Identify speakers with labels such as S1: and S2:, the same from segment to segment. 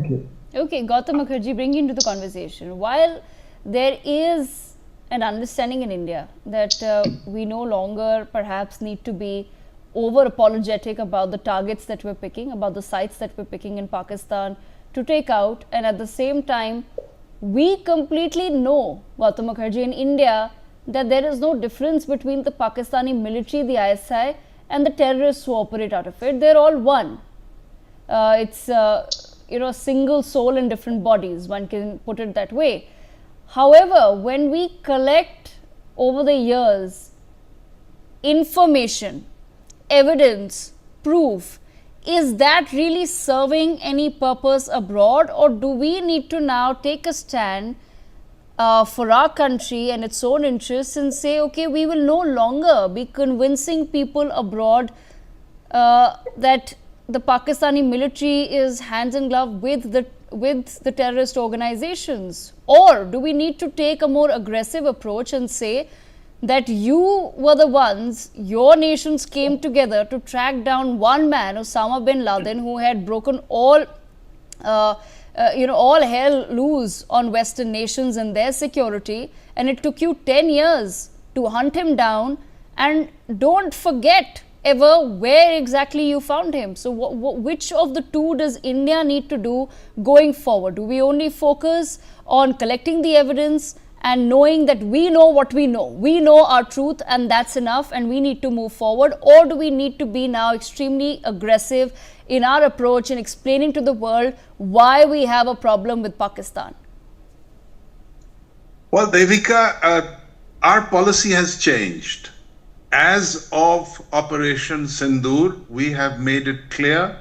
S1: Thank you.
S2: Okay, Gautam Mukherjee, bring you into the conversation. While there is an understanding in India that we no longer perhaps need to be over apologetic about the targets that we're picking, about the sites that we're picking in Pakistan to take out, and at the same time, we completely know, Gautam Mukherjee, in India, that there is no difference between the Pakistani military, the ISI, and the terrorists who operate out of it. They're all one. It's a single soul in different bodies, one can put it that way. However, when we collect over the years information, evidence, proof, is that really serving any purpose abroad, or do we need to now take a stand for our country and its own interests and say, okay, we will no longer be convincing people abroad that the Pakistani military is hands in glove with the terrorist organizations? Or do we need to take a more aggressive approach and say that you were the ones, your nations came together to track down one man, Osama bin Laden, who had broken all hell loose on Western nations and their security, and it took you 10 years to hunt him down, and don't forget ever where exactly you found him. So which of the two does India need to do going forward? Do we only focus on collecting the evidence and knowing that we know what we know our truth, and that's enough and we need to move forward? Or do we need to be now extremely aggressive in our approach in explaining to the world why we have a problem with Pakistan?
S3: Well, Devika, our policy has changed. As of Operation Sindoor, we have made it clear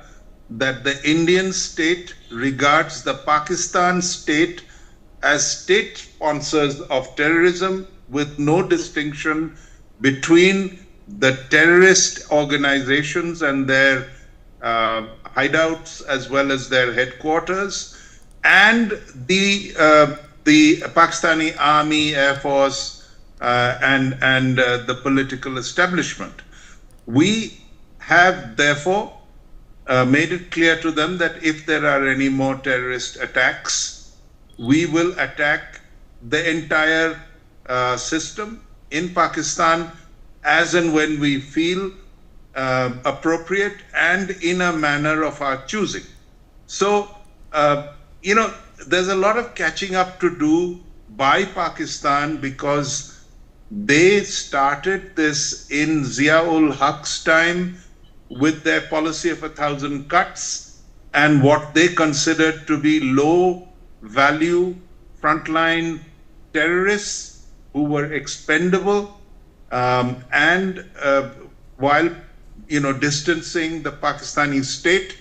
S3: that the Indian state regards the Pakistan state as state sponsors of terrorism, with no distinction between the terrorist organizations and their hideouts as well as their headquarters, and the Pakistani Army, Air Force, and the political establishment. We have therefore made it clear to them that if there are any more terrorist attacks, we will attack the entire system in Pakistan as and when we feel appropriate and in a manner of our choosing. So, there's a lot of catching up to do by Pakistan, because they started this in Zia-ul Haq's time with their policy of 1,000 cuts and what they considered to be low value frontline terrorists who were expendable, and while distancing the Pakistani state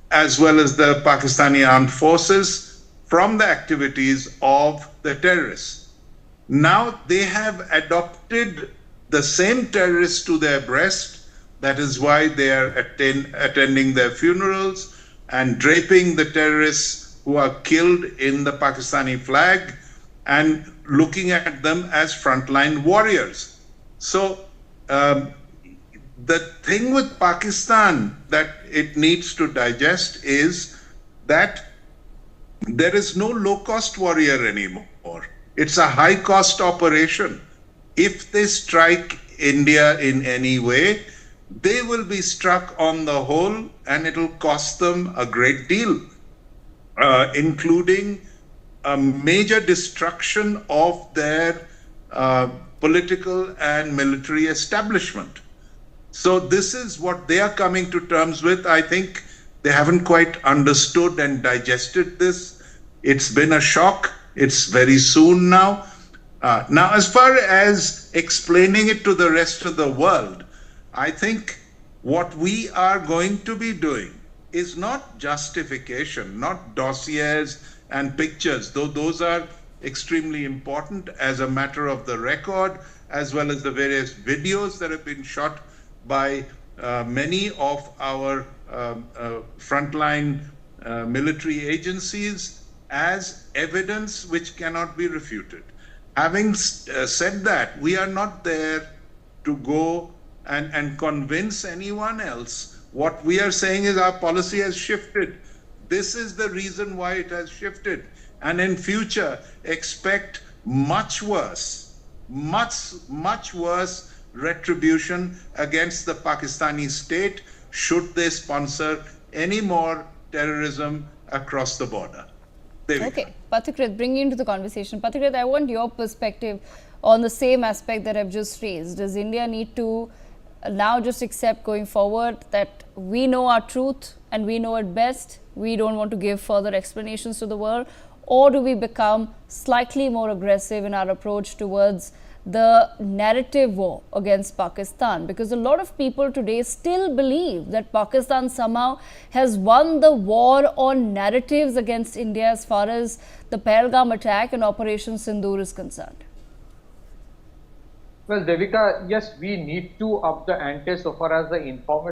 S3: as well as the Pakistani armed forces from the activities of the terrorists. Now they have adopted the same terrorists to their breast. That is why they are attending their funerals and draping the terrorists who are killed in the Pakistani flag and looking at them as frontline warriors. So the thing with Pakistan that it needs to digest is that there is no low-cost warrior anymore. It's a high-cost operation. If they strike India in any way, they will be struck on the whole, and it'll cost them a great deal, including a major destruction of their political and military establishment. So this is what they are coming to terms with. I think they haven't quite understood and digested this. It's been a shock. It's very soon now. Now, as far as explaining it to the rest of the world, I think what we are going to be doing is not justification, not dossiers and pictures, though those are extremely important as a matter of the record, as well as the various videos that have been shot by many of our frontline military agencies as evidence which cannot be refuted. Having said that, we are not there to go and convince anyone else. What we are saying is our policy has shifted. This is the reason why it has shifted. And in future, expect much worse, much worse retribution against the Pakistani state should they sponsor any more terrorism across the border.
S2: Okay, Pathikrit, bring you into the conversation. Pathikrit, I want your perspective on the same aspect that I've just raised. Does India need to now just accept going forward that we know our truth and we know it best? We don't want to give further explanations to the world? Or do we become slightly more aggressive in our approach towards the narrative war against Pakistan? Because a lot of people today still believe that Pakistan somehow has won the war on narratives against India as far as the Pahalgam attack and Operation Sindoor is concerned.
S1: Well, Devika, yes, we need to up the ante so far as the information